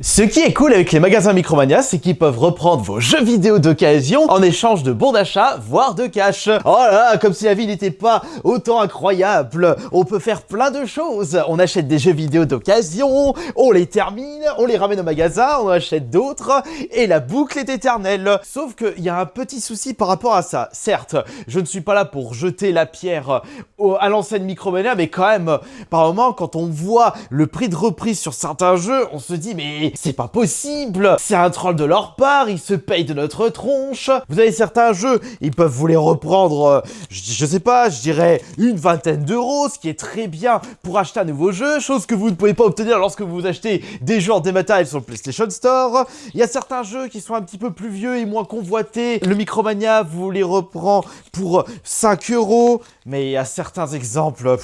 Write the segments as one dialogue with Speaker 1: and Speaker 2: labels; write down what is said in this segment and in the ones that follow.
Speaker 1: Ce qui est cool avec les magasins Micromania, c'est qu'ils peuvent reprendre vos jeux vidéo d'occasion en échange de bons d'achat, voire de cash. Oh là là, comme si la vie n'était pas autant incroyable. On peut faire plein de choses. On achète des jeux vidéo d'occasion, on les termine, on les ramène au magasin, on en achète d'autres, et la boucle est éternelle. Sauf qu'il y a un petit souci par rapport à ça. Certes, je ne suis pas là pour jeter la pierre à l'enseigne Micromania, mais quand même, par moment, quand on voit le prix de reprise sur certains jeux, on se dit mais c'est pas possible, c'est un troll de leur part, ils se payent de notre tronche. Vous avez certains jeux, ils peuvent vous les reprendre, je sais pas, je dirais une vingtaine d'euros, ce qui est très bien pour acheter un nouveau jeu, chose que vous ne pouvez pas obtenir lorsque vous achetez des jeux en dématériel sur le PlayStation Store. Il y a certains jeux qui sont un petit peu plus vieux et moins convoités, le Micromania vous les reprend pour 5 euros, mais il y a certains exemples,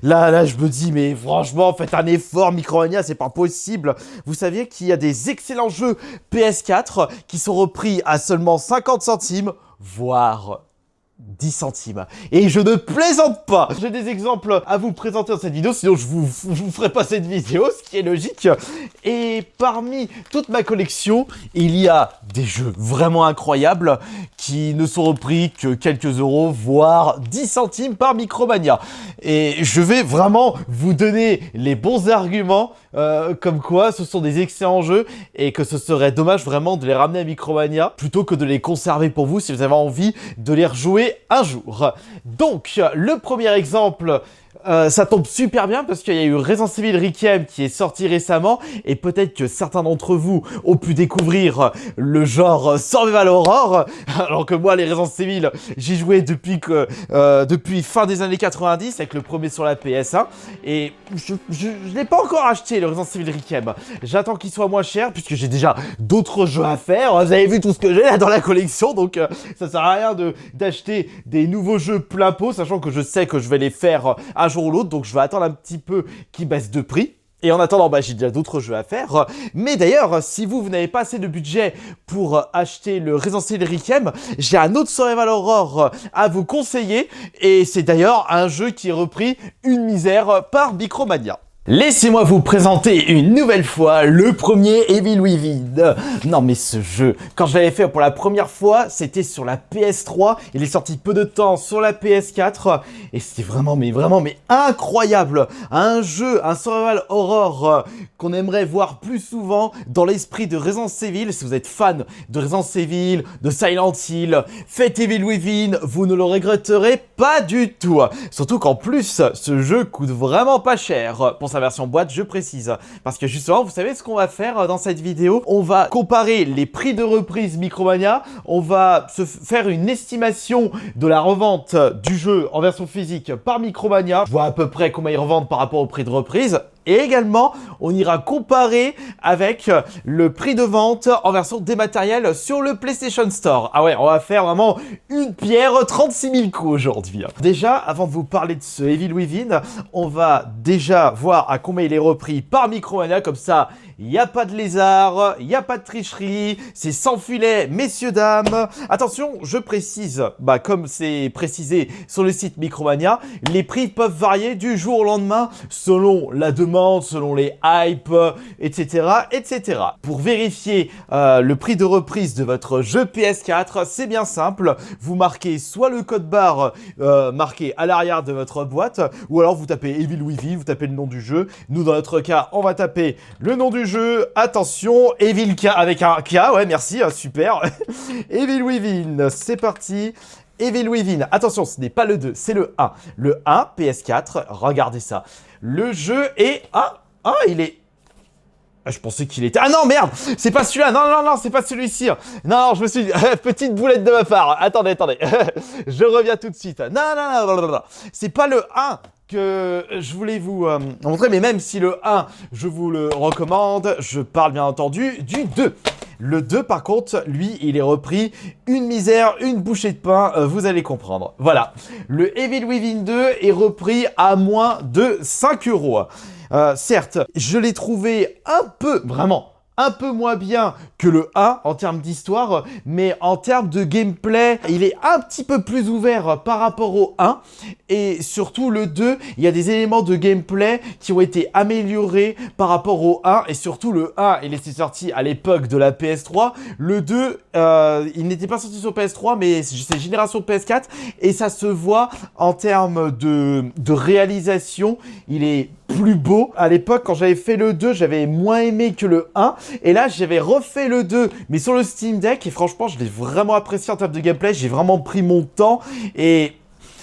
Speaker 1: là je me dis mais franchement faites un effort Micromania, c'est pas possible. Vous saviez qu'il y a des excellents jeux PS4 qui sont repris à seulement 50 centimes, voire 10 centimes. Et je ne plaisante pas. J'ai des exemples à vous présenter dans cette vidéo, sinon je vous ferai pas cette vidéo, ce qui est logique. Et parmi toute ma collection, il y a des jeux vraiment incroyables qui ne sont repris que quelques euros, voire 10 centimes par Micromania. Et je vais vraiment vous donner les bons arguments, comme quoi ce sont des excellents jeux et que ce serait dommage vraiment de les ramener à Micromania plutôt que de les conserver pour vous si vous avez envie de les rejouer un jour. Donc, le premier exemple, ça tombe super bien parce qu'il y a eu Resident Evil Requiem qui est sorti récemment et peut-être que certains d'entre vous ont pu découvrir le genre Survival Horror, alors que moi les Resident Evil j'y jouais depuis fin des années 90 avec le premier sur la PS1 et je n'ai pas encore acheté le Resident Evil Requiem. J'attends qu'il soit moins cher puisque j'ai déjà d'autres jeux à faire. Vous avez vu tout ce que j'ai là dans la collection, donc ça sert à rien d'acheter des nouveaux jeux plein pot, sachant que je sais que je vais les faire un jour ou l'autre, donc je vais attendre un petit peu qu'ils baissent de prix. Et en attendant, j'ai déjà d'autres jeux à faire. Mais d'ailleurs, si vous n'avez pas assez de budget pour acheter le Resident Evil Requiem, j'ai un autre Survival Horror à vous conseiller. Et c'est d'ailleurs un jeu qui est repris une misère par Micromania. Laissez-moi vous présenter une nouvelle fois le premier Evil Within. Non mais ce jeu, quand je l'avais fait pour la première fois, c'était sur la PS3. Il est sorti peu de temps sur la PS4 et c'était vraiment incroyable. Un jeu, un survival horror qu'on aimerait voir plus souvent dans l'esprit de Resident Evil. Si vous êtes fan de Resident Evil, de Silent Hill, faites Evil Within, vous ne le regretterez pas du tout. Surtout qu'en plus, ce jeu coûte vraiment pas cher pour sa version boîte, je précise. Parce que justement, vous savez ce qu'on va faire dans cette vidéo? On va comparer les prix de reprise Micromania, on va se faire une estimation de la revente du jeu en version physique par Micromania. Je vois à peu près combien ils revendent par rapport au prix de reprise. Et également, on ira comparer avec le prix de vente en version dématérielle sur le PlayStation Store. Ah ouais, on va faire vraiment une pierre 36 000 coups aujourd'hui. Déjà, avant de vous parler de ce Evil Within, on va déjà voir à combien il est repris par Micromania. Comme ça, il n'y a pas de lézard, il n'y a pas de tricherie, c'est sans filet, messieurs, dames. Attention, je précise, comme c'est précisé sur le site Micromania, les prix peuvent varier du jour au lendemain selon la demande, selon les hypes, etc., etc. Pour vérifier le prix de reprise de votre jeu PS4, c'est bien simple. Vous marquez soit le code barre marqué à l'arrière de votre boîte, ou alors vous tapez Evil Within, vous tapez le nom du jeu. Nous, dans notre cas, on va taper le nom du jeu. Attention, Evil K avec un K, ouais, merci, super. Evil Within, c'est parti. Evil Within, attention, ce n'est pas le 2, c'est le 1. Le 1, PS4, regardez ça. Le jeu est... il est... je pensais qu'il était... Ah non, merde, c'est pas celui-là. Non, c'est pas celui-ci. Non, je me suis... Petite boulette de ma part. Attendez. Je reviens tout de suite. Non. C'est pas le 1 que je voulais vous montrer, mais même si le 1, je vous le recommande, je parle bien entendu du 2. Le 2, par contre, lui, il est repris une misère, une bouchée de pain, vous allez comprendre. Voilà, le Evil Within 2 est repris à moins de 5 euros. Certes, je l'ai trouvé vraiment un peu moins bien que le 1 en termes d'histoire, mais en termes de gameplay, il est un petit peu plus ouvert par rapport au 1. Et surtout le 2, il y a des éléments de gameplay qui ont été améliorés par rapport au 1. Et surtout le 1, il était sorti à l'époque de la PS3. Le 2, il n'était pas sorti sur PS3, mais c'est génération PS4. Et ça se voit en termes de réalisation. Il est plus beau. À l'époque, quand j'avais fait le 2, j'avais moins aimé que le 1. Et là, j'avais refait le 2, mais sur le Steam Deck. Et franchement, je l'ai vraiment apprécié en termes de gameplay. J'ai vraiment pris mon temps. Et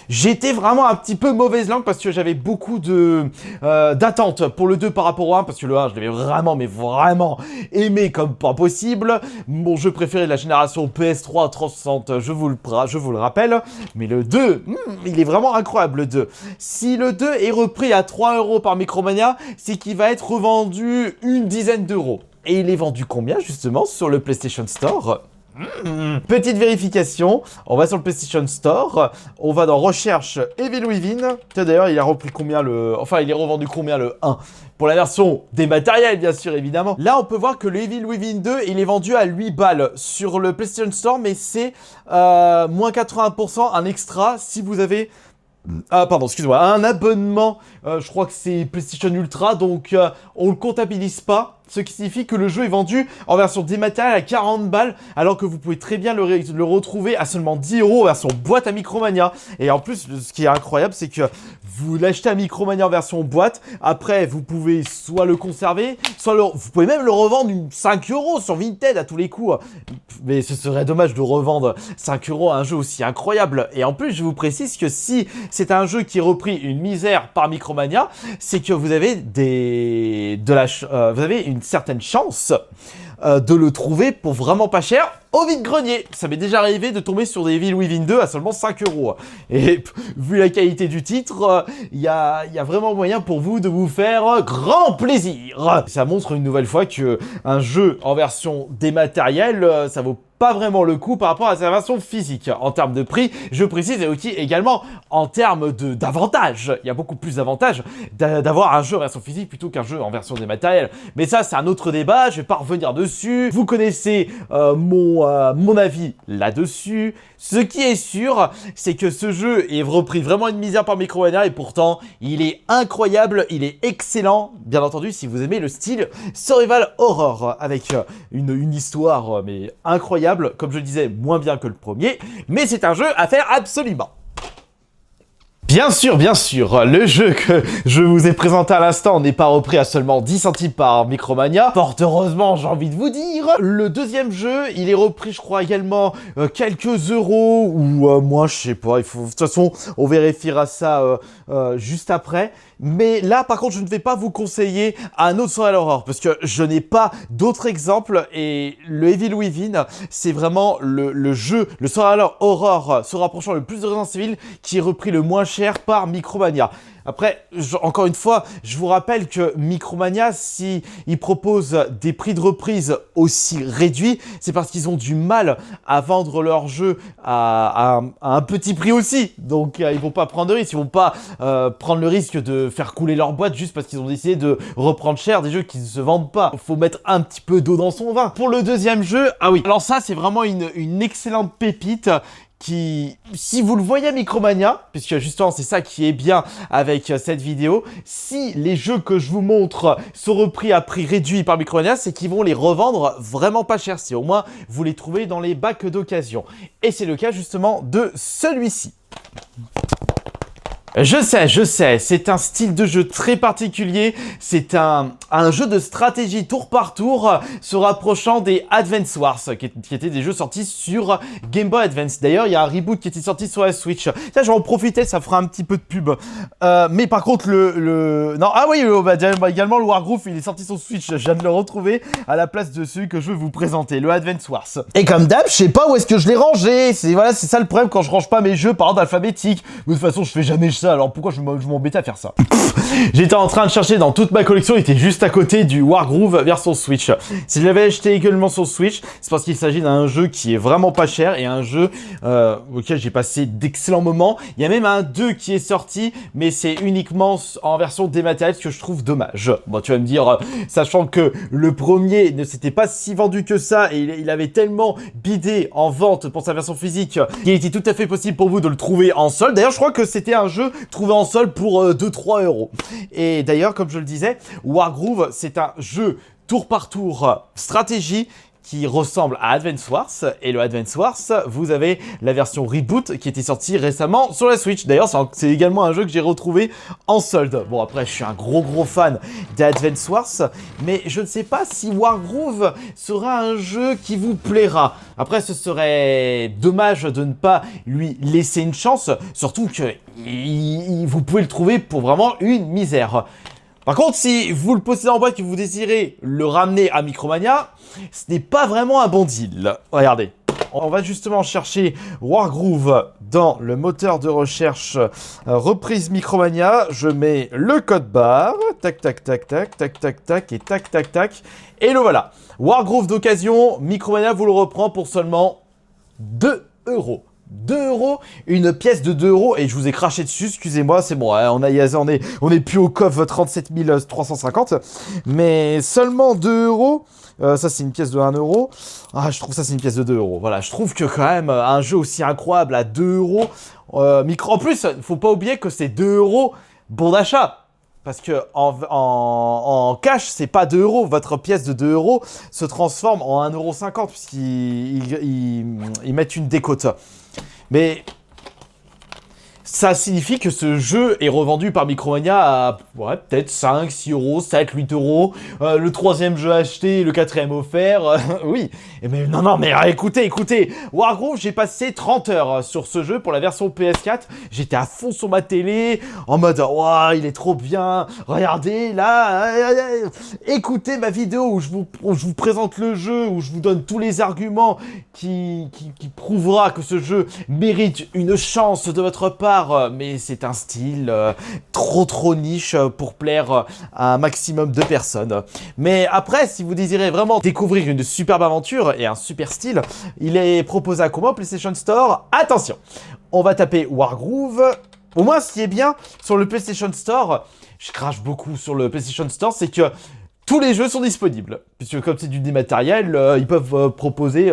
Speaker 1: j'étais vraiment un petit peu mauvaise langue parce que j'avais beaucoup d'attentes pour le 2 par rapport au 1. Parce que le 1, je l'avais vraiment, mais vraiment aimé comme pas possible. Mon jeu préféré de la génération PS3 360, je vous le rappelle. Mais le 2, il est vraiment incroyable, le 2. Si le 2 est repris à 3 € par Micromania, c'est qu'il va être revendu une dizaine d'euros. Et il est vendu combien, justement, sur le PlayStation Store ? Petite vérification, on va sur le PlayStation Store, on va dans recherche Evil Within. D'ailleurs, il a repris combien il est revendu combien le 1 pour la version dématérielle, bien sûr, évidemment. Là, on peut voir que le Evil Within 2, il est vendu à 8 balles sur le PlayStation Store, mais c'est moins 80%, un extra si vous avez... Ah pardon, excuse-moi, un abonnement, je crois que c'est PlayStation Ultra, donc on le comptabilise pas. Ce qui signifie que le jeu est vendu en version dématérielle à 40 balles, alors que vous pouvez très bien le retrouver à seulement 10 € en version boîte à Micromania. Et en plus, ce qui est incroyable, c'est que vous l'achetez à Micromania en version boîte, après vous pouvez soit le conserver, soit vous pouvez même le revendre 5 € sur Vinted à tous les coups. Mais ce serait dommage de revendre 5 € à un jeu aussi incroyable. Et en plus, je vous précise que si c'est un jeu qui est repris une misère par Micromania, c'est que vous avez vous avez une certaine chance de le trouver pour vraiment pas cher au vide-grenier. Ça m'est déjà arrivé de tomber sur des Evil Within 2 à seulement 5 €. Et vu la qualité du titre, il y a vraiment moyen pour vous de vous faire grand plaisir. Ça montre une nouvelle fois que un jeu en version dématérielle, ça vaut pas vraiment le coup par rapport à sa version physique. En termes de prix, je précise, et aussi également en termes d'avantages. Il y a beaucoup plus d'avantages d'avoir un jeu en version physique plutôt qu'un jeu en version dématérielle. Mais ça, c'est un autre débat, je vais pas revenir dessus. Vous connaissez mon avis là-dessus. Ce qui est sûr, c'est que ce jeu est repris vraiment une misère par Micromania et pourtant, il est incroyable, il est excellent. Bien entendu, si vous aimez le style Survival Horror avec une histoire mais incroyable, comme je le disais, moins bien que le premier, mais c'est un jeu à faire absolument. Bien sûr, le jeu que je vous ai présenté à l'instant n'est pas repris à seulement 10 centimes par Micromania. Fort heureusement, j'ai envie de vous dire. Le deuxième jeu, il est repris, je crois, également quelques euros ou moins, je sais pas. De toute façon, on vérifiera ça juste après. Mais là, par contre, je ne vais pas vous conseiller un autre Survival Horror parce que je n'ai pas d'autres exemples et le Evil Within, c'est vraiment le jeu, le Survival Horror se rapprochant le plus de Resident Evil qui est repris le moins cher par Micromania. Après, encore une fois, je vous rappelle que Micromania, si ils proposent des prix de reprise aussi réduits, c'est parce qu'ils ont du mal à vendre leur jeu à un petit prix aussi. Donc, ils vont pas prendre de risque. Ils vont pas prendre le risque de faire couler leur boîte juste parce qu'ils ont décidé de reprendre cher des jeux qui ne se vendent pas. Il faut mettre un petit peu d'eau dans son vin. Pour le deuxième jeu, ah oui. Alors ça, c'est vraiment une excellente pépite qui, si vous le voyez à Micromania, puisque justement c'est ça qui est bien avec cette vidéo, si les jeux que je vous montre sont repris à prix réduit par Micromania, c'est qu'ils vont les revendre vraiment pas cher, si au moins vous les trouvez dans les bacs d'occasion. Et c'est le cas justement de celui-ci. Je sais, c'est un style de jeu très particulier, c'est un jeu de stratégie tour par tour se rapprochant des Advance Wars, qui étaient des jeux sortis sur Game Boy Advance. D'ailleurs, il y a un reboot qui était sorti sur la Switch. Ça, je vais en profiter, ça fera un petit peu de pub. Mais par contre, non, ah oui, également le Wargroove, il est sorti sur Switch, je viens de le retrouver à la place de celui que je vais vous présenter, le Advance Wars. Et comme d'hab, je sais pas où est-ce que je l'ai rangé, c'est ça le problème quand je range pas mes jeux par ordre alphabétique. De toute façon, je fais jamais ça. ça, alors pourquoi je m'embêtais à faire ça? J'étais en train de chercher dans toute ma collection, il était juste à côté du Wargroove version Switch. Si je l'avais acheté également sur Switch, c'est parce qu'il s'agit d'un jeu qui est vraiment pas cher et un jeu auquel j'ai passé d'excellents moments. Il y a même un 2 qui est sorti, mais c'est uniquement en version dématérialisée, ce que je trouve dommage. Bon, tu vas me dire, sachant que le premier ne s'était pas si vendu que ça et il avait tellement bidé en vente pour sa version physique qu'il était tout à fait possible pour vous de le trouver en solde. D'ailleurs, je crois que c'était un jeu trouvé en solde pour 2-3 euros. Et d'ailleurs, comme je le disais, Wargroove, c'est un jeu tour par tour stratégie qui ressemble à Advance Wars. Et le Advance Wars, vous avez la version Reboot qui était sortie récemment sur la Switch. D'ailleurs, c'est également un jeu que j'ai retrouvé en solde. Bon, après, je suis un gros fan d'Advance Wars, mais je ne sais pas si Wargroove sera un jeu qui vous plaira. Après, ce serait dommage de ne pas lui laisser une chance, surtout que vous pouvez le trouver pour vraiment une misère. Par contre, si vous le possédez en boîte et que vous désirez le ramener à Micromania, ce n'est pas vraiment un bon deal. Regardez, on va justement chercher Wargroove dans le moteur de recherche reprise Micromania. Je mets le code barre, tac, tac, tac, tac, tac, tac, tac, et tac, tac, tac. Et le voilà. Wargroove d'occasion, Micromania vous le reprend pour seulement 2 euros. 2 euros, une pièce de 2 euros, et je vous ai craché dessus, excusez-moi, c'est bon, hein, on est plus au coffre 37 350, mais seulement 2 euros, ça c'est une pièce de 1 euro, ah je trouve ça c'est une pièce de 2 euros, voilà, je trouve que quand même, un jeu aussi incroyable à 2 euros, en plus, faut pas oublier que c'est 2 euros bon d'achat. Parce que en cash, c'est pas 2 euros. Votre pièce de 2 euros se transforme en 1,50 € puisqu'ils mettent une décote. Mais ça signifie que ce jeu est revendu par Micromania à ouais, peut-être 5, 6 euros, 7, 8 euros. Le troisième jeu acheté, le quatrième offert. Oui. Mais non, mais écoutez. Wargroove, j'ai passé 30 heures sur ce jeu pour la version PS4. J'étais à fond sur ma télé, en mode wow, il est trop bien. Regardez là. Écoutez ma vidéo où je vous présente le jeu, où je vous donne tous les arguments qui prouvera que ce jeu mérite une chance de votre part. Mais c'est un style trop niche pour plaire à un maximum de personnes. Mais après, si vous désirez vraiment découvrir une superbe aventure et un super style, il est proposé à comment PlayStation Store. Attention, on va taper Wargroove. Au moins, ce qui est bien sur le PlayStation Store, je crache beaucoup sur le PlayStation Store, c'est que tous les jeux sont disponibles, puisque comme c'est du dématériel, ils peuvent proposer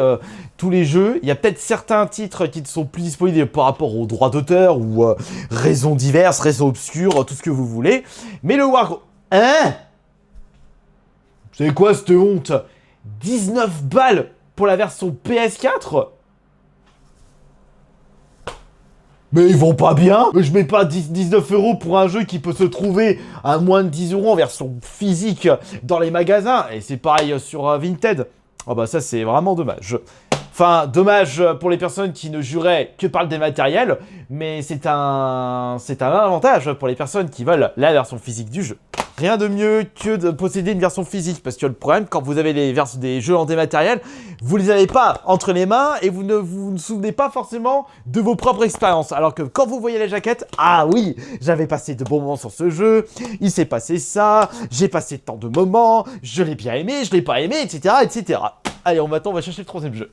Speaker 1: tous les jeux. Il y a peut-être certains titres qui ne sont plus disponibles par rapport aux droits d'auteur ou raisons diverses, raisons obscures, tout ce que vous voulez. Mais le Wargroove... Hein? C'est quoi cette honte? 19 balles pour la version PS4? Mais ils vont pas bien. Je mets pas 19 € pour un jeu qui peut se trouver à moins de 10 € en version physique dans les magasins. Et c'est pareil sur Vinted. Oh bah ça c'est vraiment dommage. Enfin, dommage pour les personnes qui ne juraient que par le dématériel, mais c'est un avantage pour les personnes qui veulent la version physique du jeu. Rien de mieux que de posséder une version physique, parce que le problème, quand vous avez des jeux en dématériel, vous les avez pas entre les mains et vous ne souvenez pas forcément de vos propres expériences. Alors que quand vous voyez la jaquette, ah oui, j'avais passé de bons moments sur ce jeu, il s'est passé ça, j'ai passé tant de moments, je l'ai bien aimé, je l'ai pas aimé, etc., etc. Allez, on va chercher le troisième jeu.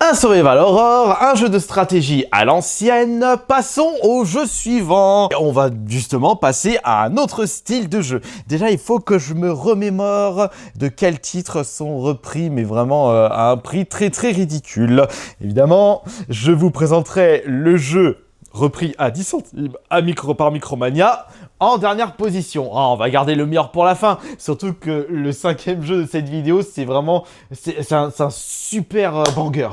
Speaker 1: Un survival horror, un jeu de stratégie à l'ancienne. Passons au jeu suivant. On va justement passer à un autre style de jeu. Déjà, il faut que je me remémore de quels titres sont repris, mais vraiment à un prix très ridicule. Évidemment, je vous présenterai le jeu repris à 10 centimes par Micromania en dernière position. Oh, on va garder le meilleur pour la fin, surtout que le 5e jeu de cette vidéo, c'est un super banger,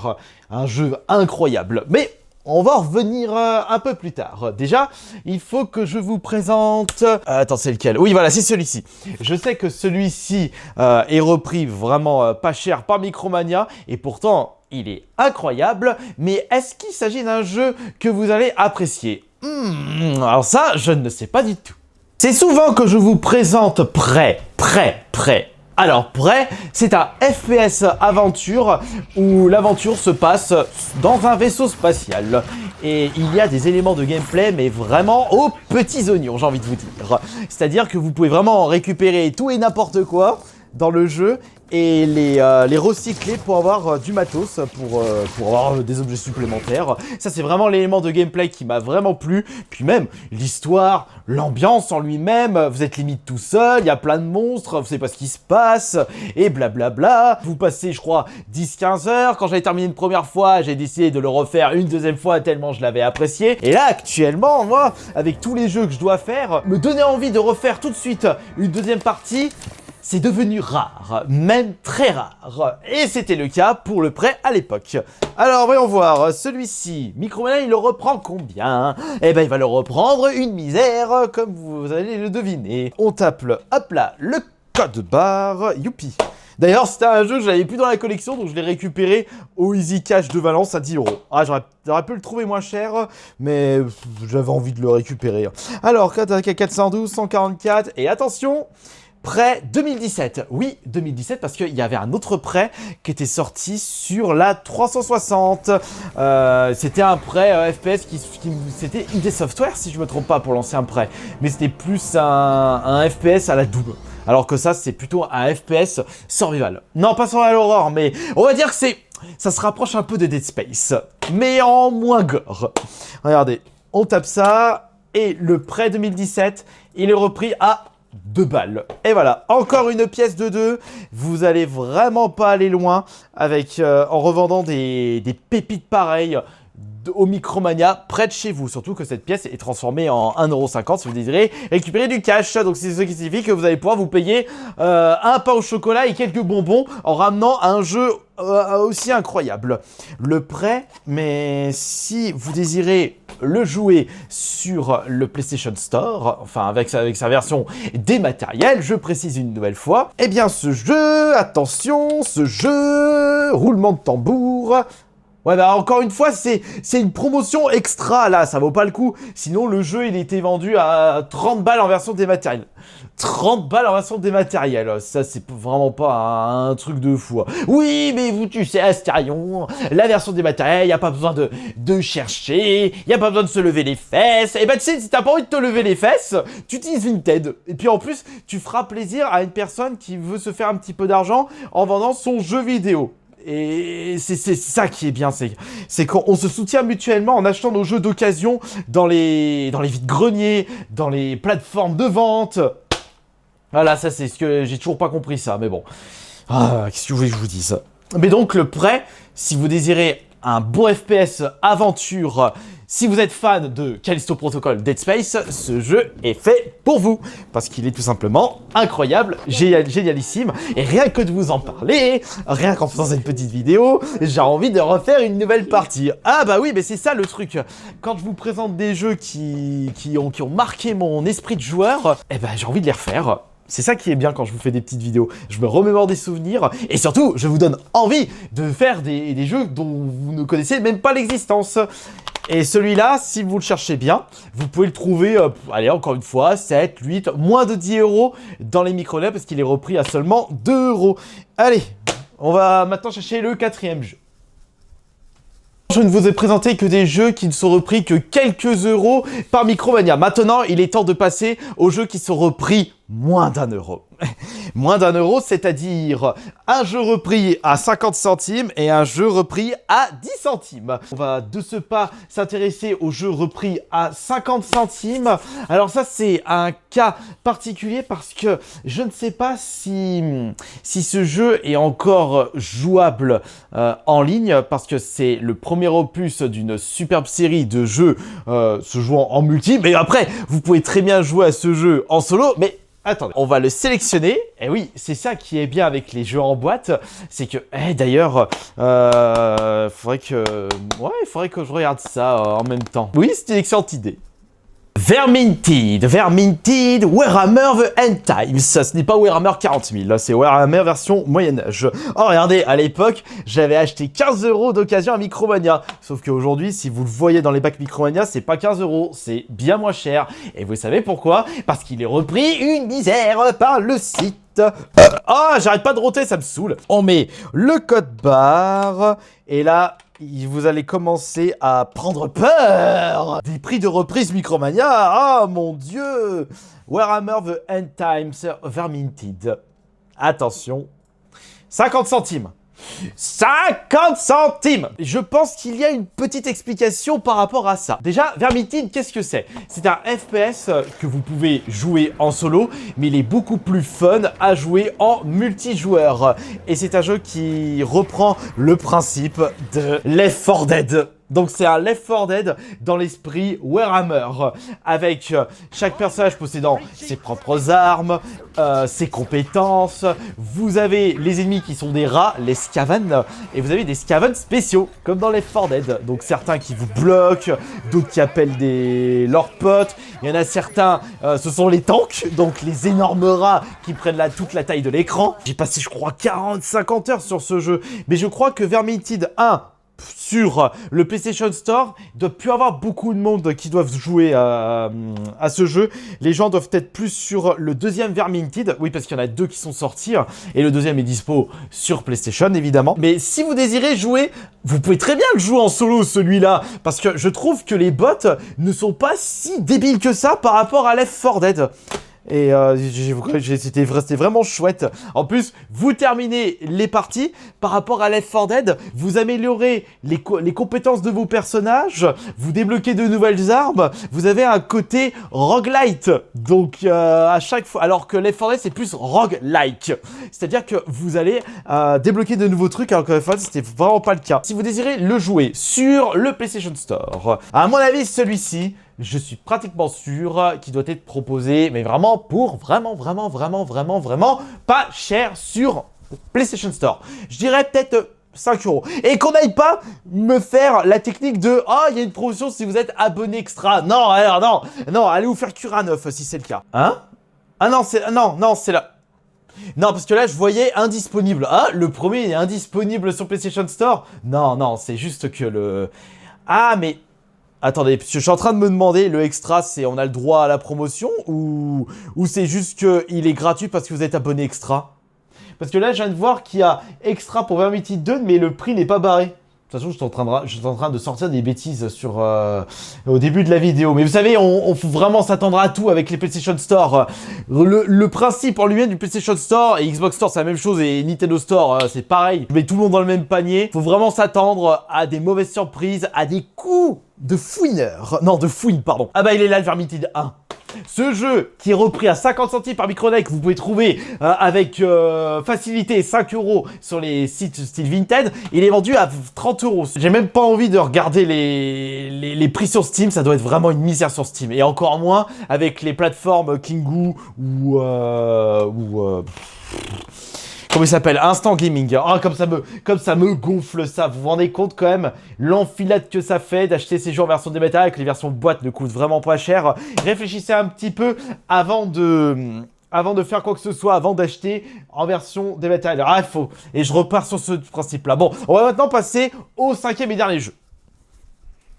Speaker 1: un jeu incroyable. Mais on va en revenir un peu plus tard. Déjà, il faut que je vous présente... attends, c'est lequel? Oui, voilà, c'est celui-ci. Je sais que celui-ci est repris vraiment pas cher par Micromania, et pourtant, il est incroyable. Mais est-ce qu'il s'agit d'un jeu que vous allez apprécier? Alors ça, je ne sais pas du tout. C'est souvent que je vous présente Prey. Alors, Prey, c'est un FPS aventure où l'aventure se passe dans un vaisseau spatial. et il y a des éléments de gameplay, mais vraiment aux petits oignons, j'ai envie de vous dire. C'est-à-dire que vous pouvez vraiment récupérer tout et n'importe quoi dans le jeu et les recycler pour avoir du matos, pour avoir des objets supplémentaires. Ça, c'est vraiment l'élément de gameplay qui m'a vraiment plu. Puis même, l'histoire, l'ambiance en lui-même, vous êtes limite tout seul, il y a plein de monstres, vous savez pas ce qui se passe, et blablabla. Vous passez, je crois, 10-15 heures. Quand j'avais terminé une première fois, j'ai décidé de le refaire une deuxième fois tellement je l'avais apprécié. Et là, actuellement, moi, avec tous les jeux que je dois faire, me donner envie de refaire tout de suite une deuxième partie, c'est devenu rare, même très rare. Et c'était le cas pour le prêt à l'époque. Alors, voyons voir, celui-ci, Micromania, il le reprend combien? Eh ben, il va le reprendre une misère, comme vous allez le deviner. On tape le, hop là, le code barre, youpi. D'ailleurs, c'était un jeu que je l'avais plus dans la collection, donc je l'ai récupéré au Easy Cash de Valence à 10 €. Ah, j'aurais pu le trouver moins cher, mais j'avais envie de le récupérer. Alors, 412, 144, et attention, prêt 2017, oui 2017 parce qu'il y avait un autre prêt qui était sorti sur la 360. C'était un prêt FPS c'était ID Software si je me trompe pas pour l'ancien prêt, mais c'était plus un FPS à la Doom. Alors que ça c'est plutôt un FPS survival. Non pas survival horror, mais on va dire que ça se rapproche un peu de Dead Space, mais en moins gore. Regardez, on tape ça et le prêt 2017 il est repris à 2 balles. Et voilà, encore une pièce de 2. Vous allez vraiment pas aller loin avec en revendant des pépites pareilles au Micromania près de chez vous. Surtout que cette pièce est transformée en 1,50 € si vous désirez récupérer du cash. Donc c'est ce qui signifie que vous allez pouvoir vous payer un pain au chocolat et quelques bonbons en ramenant un jeu aussi incroyable. Le prêt, mais si vous désirez le jouer sur le PlayStation Store, enfin avec sa version dématérielle, je précise une nouvelle fois, eh bien ce jeu, attention, ce jeu, roulement de tambour. Ouais bah encore une fois c'est une promotion extra là, ça vaut pas le coup. Sinon le jeu il était vendu à 30 balles en version dématérielle. 30 balles en version dématérielle, ça c'est vraiment pas un truc de fou. Oui mais tu sais Astérion, la version dématérielle, y a pas besoin de chercher, y a pas besoin de se lever les fesses. Et bah tu sais si t'as pas envie de te lever les fesses, tu utilises Vinted. Et puis en plus tu feras plaisir à une personne qui veut se faire un petit peu d'argent en vendant son jeu vidéo. Et c'est ça qui est bien, c'est qu'on se soutient mutuellement en achetant nos jeux d'occasion dans les vides-greniers, dans les plateformes de vente. Voilà, ça c'est ce que j'ai toujours pas compris ça, mais bon. Ah, qu'est-ce que vous voulez que je vous dise? Mais donc le prêt, si vous désirez un bon FPS aventure, si vous êtes fan de Callisto Protocol Dead Space, ce jeu est fait pour vous. Parce qu'il est tout simplement incroyable, génialissime. Et rien que de vous en parler, rien qu'en faisant cette petite vidéo, j'ai envie de refaire une nouvelle partie. Ah bah oui, mais c'est ça le truc. Quand je vous présente des jeux qui ont marqué mon esprit de joueur, eh ben j'ai envie de les refaire. C'est ça qui est bien quand je vous fais des petites vidéos. Je me remémore des souvenirs et surtout, je vous donne envie de faire des jeux dont vous ne connaissez même pas l'existence. Et celui-là, si vous le cherchez bien, vous pouvez le trouver, allez, encore une fois, 7, 8, moins de 10 € dans les Micromania parce qu'il est repris à seulement 2 €. Allez, on va maintenant chercher le 4e jeu. Je ne vous ai présenté que des jeux qui ne sont repris que quelques euros par Micromania. Maintenant, il est temps de passer aux jeux qui sont repris moins d'1 €. Moins d'1 €, c'est-à-dire un jeu repris à 50 centimes et un jeu repris à 10 centimes. On va de ce pas s'intéresser aux jeux repris à 50 centimes. Alors ça, c'est un cas particulier parce que je ne sais pas si ce jeu est encore jouable en ligne parce que c'est le premier opus d'une superbe série de jeux se jouant en multi. Mais après, vous pouvez très bien jouer à ce jeu en solo, mais attendez, on va le sélectionner. Et oui, c'est ça qui est bien avec les jeux en boîte. C'est que, d'ailleurs, faudrait que je regarde ça en même temps. Oui, c'était une excellente idée. Vermintide, Warhammer The End Times. Ce n'est pas Warhammer 40 000, là c'est Warhammer version Moyen-Âge. Oh regardez, à l'époque, j'avais acheté 15 € d'occasion à Micromania. Sauf qu'aujourd'hui, si vous le voyez dans les packs Micromania, c'est pas 15 €, c'est bien moins cher. Et vous savez pourquoi? Parce qu'il est repris une misère par le site. Oh, j'arrête pas de roter, ça me saoule. On met le code barre, et là, vous allez commencer à prendre peur des prix de reprise Micromania. Ah mon dieu! Warhammer The End Times Verminted. Attention, 50 centimes. 50 centimes! Je pense qu'il y a une petite explication par rapport à ça. Déjà, Verminted, qu'est-ce que c'est? C'est un FPS que vous pouvez jouer en solo, mais il est beaucoup plus fun à jouer en multijoueur. Et c'est un jeu qui reprend le principe de Left 4 Dead. Donc c'est un Left 4 Dead dans l'esprit Warhammer, avec chaque personnage possédant ses propres armes, ses compétences. Vous avez les ennemis qui sont des rats, les Skaven, et vous avez des Skaven spéciaux, comme dans Left 4 Dead. Donc certains qui vous bloquent, d'autres qui appellent leurs potes. Il y en a certains, ce sont les tanks, donc les énormes rats qui prennent toute la taille de l'écran. J'ai passé, je crois, 40-50 heures sur ce jeu, mais je crois que Verminted 1... sur le PlayStation Store, il doit plus avoir beaucoup de monde qui doivent jouer à ce jeu. Les gens doivent être plus sur le deuxième Verminted. Oui, parce qu'il y en a 2 qui sont sortis. Et le deuxième est dispo sur PlayStation, évidemment. Mais si vous désirez jouer, vous pouvez très bien le jouer en solo, celui-là. Parce que je trouve que les bots ne sont pas si débiles que ça par rapport à Left 4 Dead. Et c'était vraiment chouette. En plus, vous terminez les parties par rapport à Left 4 Dead, vous améliorez les compétences de vos personnages, vous débloquez de nouvelles armes, vous avez un côté roguelite. Donc à chaque fois, alors que Left 4 Dead c'est plus roguelike. C'est-à-dire que vous allez débloquer de nouveaux trucs, alors que Left 4 Dead c'était vraiment pas le cas. Si vous désirez le jouer sur le PlayStation Store, à mon avis celui-ci, je suis pratiquement sûr qu'il doit être proposé, mais vraiment pour vraiment pas cher sur PlayStation Store. Je dirais peut-être 5 €. Et qu'on n'aille pas me faire la technique de « Ah, il y a une promotion si vous êtes abonné extra ». Non, alors non, allez vous faire cuire à neuf si c'est le cas. Hein? Ah non, c'est là. Non, parce que là, je voyais indisponible. Ah, le premier est indisponible sur PlayStation Store? Non, c'est juste que le... Ah, mais... Attendez, parce que je suis en train de me demander, le extra, c'est on a le droit à la promotion ou c'est juste qu'il est gratuit parce que vous êtes abonné extra? Parce que là, je viens de voir qu'il y a extra pour Verminted 2, mais le prix n'est pas barré. De toute façon, je suis en train de sortir des bêtises au début de la vidéo. Mais vous savez, on faut vraiment s'attendre à tout avec les PlayStation Store. Le principe en lui-même du PlayStation Store et Xbox Store, c'est la même chose. Et Nintendo Store, c'est pareil. Je mets tout le monde dans le même panier. Faut vraiment s'attendre à des mauvaises surprises, à des coups de fouineur. Non, de fouine, pardon. Ah bah, il est là, le Verminted 1. Ce jeu qui est repris à 50 centimes par Micronet, que vous pouvez trouver avec facilité 5 € sur les sites style Vinted, il est vendu à 30 €. J'ai même pas envie de regarder les prix sur Steam, ça doit être vraiment une misère sur Steam. Et encore moins avec les plateformes Kingu ou comment il s'appelle? Instant Gaming. Ah, comme ça me gonfle ça. Vous vous rendez compte quand même l'enfilade que ça fait d'acheter ces jeux en version dématérialisée, que les versions boîte ne coûtent vraiment pas cher. Réfléchissez un petit peu avant de faire quoi que ce soit, avant d'acheter en version dématérialisée. Ah, il faut. Et je repars sur ce principe-là. Bon, on va maintenant passer au 5e et dernier jeu.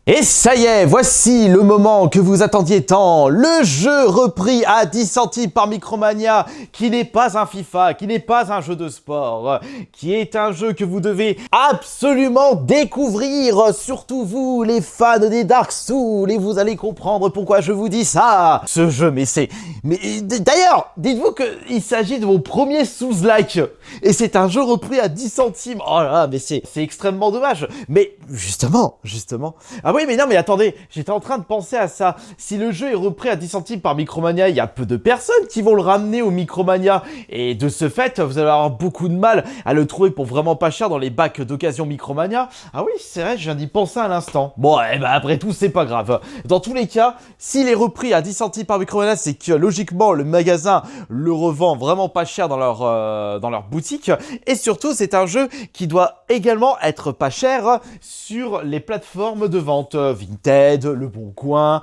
Speaker 1: Et ça y est, voici le moment que vous attendiez tant, le jeu repris à 10 centimes par Micromania, qui n'est pas un FIFA, qui n'est pas un jeu de sport, qui est un jeu que vous devez absolument découvrir, surtout vous, les fans des Dark Souls, et vous allez comprendre pourquoi je vous dis ça. Ce jeu, mais d'ailleurs, dites-vous qu'il s'agit de mon premier Souls-like, et c'est un jeu repris à 10 centimes. Oh là là, mais c'est extrêmement dommage. Mais justement. Ah oui, mais non, mais attendez, j'étais en train de penser à ça. Si le jeu est repris à 10 centimes par Micromania, il y a peu de personnes qui vont le ramener au Micromania. Et de ce fait, vous allez avoir beaucoup de mal à le trouver pour vraiment pas cher dans les bacs d'occasion Micromania. Ah oui, c'est vrai, je viens d'y penser à l'instant. Bon, eh ben après tout, c'est pas grave. Dans tous les cas, s'il est repris à 10 centimes par Micromania, c'est que logiquement, le magasin le revend vraiment pas cher dans leur boutique. Et surtout, c'est un jeu qui doit également être pas cher sur les plateformes de vente. vente, Vinted, Le Bon Coin.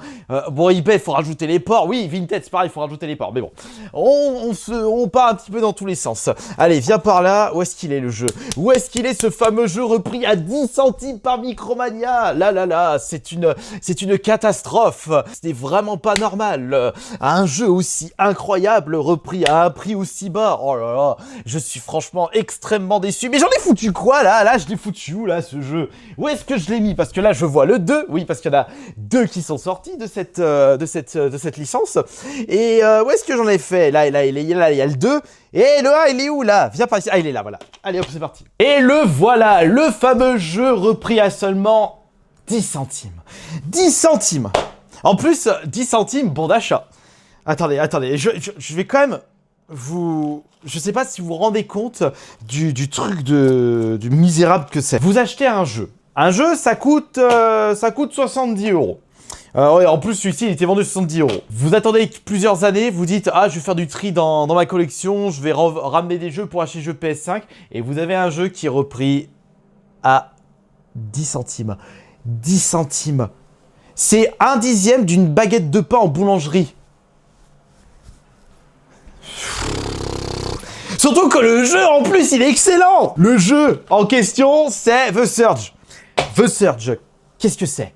Speaker 1: Bon, eBay, il faut rajouter les ports. Oui, Vinted, c'est pareil, il faut rajouter les ports. Mais bon, on part un petit peu dans tous les sens. Allez, viens par là. Où est-ce qu'il est le jeu? Où est-ce qu'il est ce fameux jeu repris à 10 centimes par Micromania? Là, c'est une catastrophe. C'est vraiment pas normal. Un jeu aussi incroyable repris à un prix aussi bas. Oh là là, je suis franchement extrêmement déçu. Mais j'en ai foutu quoi là? Là, je l'ai foutu où là, ce jeu? Où est-ce que je l'ai mis? Parce que là, je vois le 2. Oui, parce qu'il y en a 2 qui sont sortis de cette licence. Et où est-ce que j'en ai fait? Là, il y a le 2. Et le 1, il est où là? Viens par ici. Ah, il est là, voilà. Allez, hop, c'est parti. Et le voilà, le fameux jeu repris à seulement 10 centimes. 10 centimes. En plus, 10 centimes, bon d'achat. Attendez, je vais quand même vous... Je sais pas si vous vous rendez compte du truc du misérable que c'est. Vous achetez un jeu. Un jeu, ça coûte 70 €. Ouais, en plus, celui-ci, il était vendu 70 €. Vous attendez plusieurs années, vous dites « Ah, je vais faire du tri dans ma collection, je vais ramener des jeux pour acheter le jeu PS5. » Et vous avez un jeu qui est repris à 10 centimes. 10 centimes. C'est 1/10 d'une baguette de pain en boulangerie. Surtout que le jeu, en plus, il est excellent. Le jeu en question, c'est The Surge. The Surge, qu'est-ce que c'est?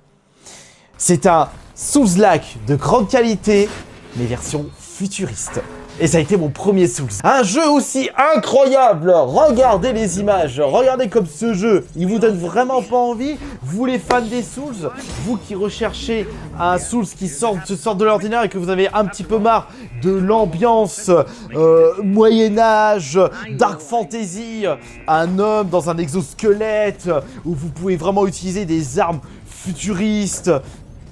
Speaker 1: C'est un Souls-like de grande qualité, mais version futuriste. Et ça a été mon premier Souls. Un jeu aussi incroyable. Regardez les images. Regardez comme ce jeu, il vous donne vraiment pas envie. Vous les fans des Souls, vous qui recherchez un Souls qui sort de l'ordinaire et que vous avez un petit peu marre de l'ambiance Moyen-Âge, Dark Fantasy, un homme dans un exosquelette où vous pouvez vraiment utiliser des armes futuristes.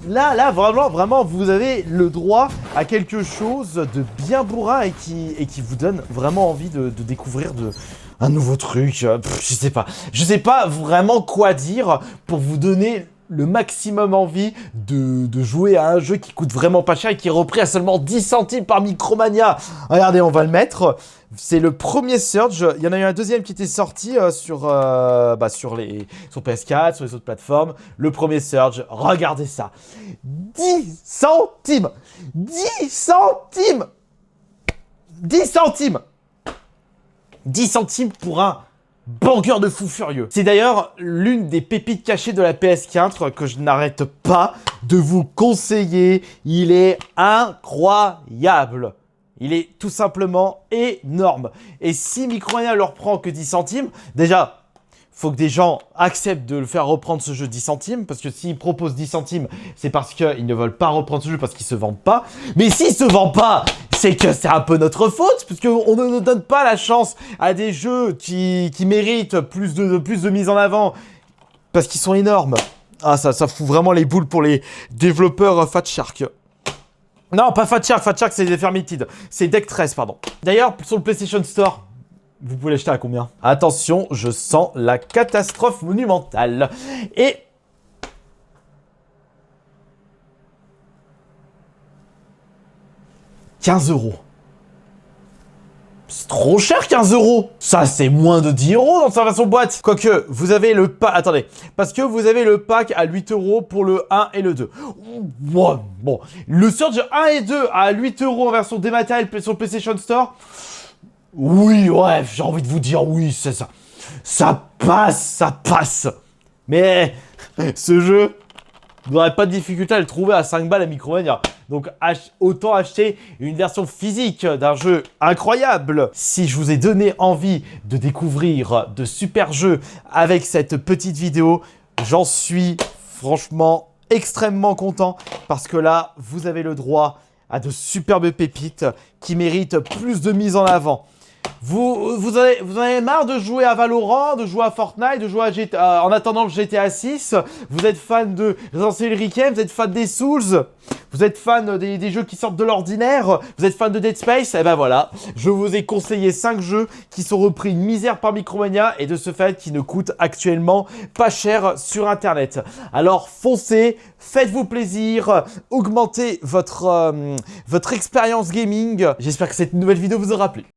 Speaker 1: Là, vraiment, vous avez le droit à quelque chose de bien bourrin et qui vous donne vraiment envie de découvrir un nouveau truc. Je sais pas vraiment quoi dire pour vous donner le maximum envie de jouer à un jeu qui coûte vraiment pas cher et qui est repris à seulement 10 centimes par Micromania. Regardez, on va le mettre. C'est le premier Surge. Il y en a eu un deuxième qui était sorti sur PS4, sur les autres plateformes. Le premier Surge, regardez ça. 10 centimes 10 centimes 10 centimes 10 centimes pour un banger de fou furieux. C'est d'ailleurs l'une des pépites cachées de la PS4 que je n'arrête pas de vous conseiller. Il est incroyable. Il est tout simplement énorme. Et si Micromania leur prend que 10 centimes, déjà, faut que des gens acceptent de le faire reprendre ce jeu 10 centimes. Parce que s'ils proposent 10 centimes, c'est parce qu'ils ne veulent pas reprendre ce jeu parce qu'ils se vendent pas. Mais s'ils se vendent pas, c'est que c'est un peu notre faute. Parce qu'on ne donne pas la chance à des jeux qui méritent plus de mise en avant. Parce qu'ils sont énormes. Ah, ça fout vraiment les boules pour les développeurs Fat Shark. Non, pas Fat Shark, c'est Defermented. C'est Deck 13, pardon. D'ailleurs, sur le PlayStation Store, vous pouvez l'acheter à combien? Attention, je sens la catastrophe monumentale. Et... 15 €. C'est trop cher, 15 €. Ça, c'est moins de 10 € dans sa version boîte. Quoique, vous avez le pack... Attendez. Parce que vous avez le pack à 8 € pour le 1 et le 2. Bon. Le Surge 1 et 2 à 8 € en version dématérielle sur le PlayStation Store. Oui, ouais, j'ai envie de vous dire oui, c'est ça. Ça passe. Mais ce jeu, vous n'aurez pas de difficulté à le trouver à 5 balles à Micromania. Donc autant acheter une version physique d'un jeu incroyable. Si je vous ai donné envie de découvrir de super jeux avec cette petite vidéo, j'en suis franchement extrêmement content parce que là, vous avez le droit à de superbes pépites qui méritent plus de mise en avant. Vous en avez marre de jouer à Valorant, de jouer à Fortnite, de jouer à GTA, en attendant le GTA 6. Vous êtes fan de Resident Evil Requiem, vous êtes fan des Souls, vous êtes fan des jeux qui sortent de l'ordinaire, vous êtes fan de Dead Space. Et ben voilà, je vous ai conseillé 5 jeux qui sont repris une misère par Micromania et de ce fait qui ne coûtent actuellement pas cher sur internet. Alors foncez, faites-vous plaisir, augmentez votre expérience gaming. J'espère que cette nouvelle vidéo vous aura plu.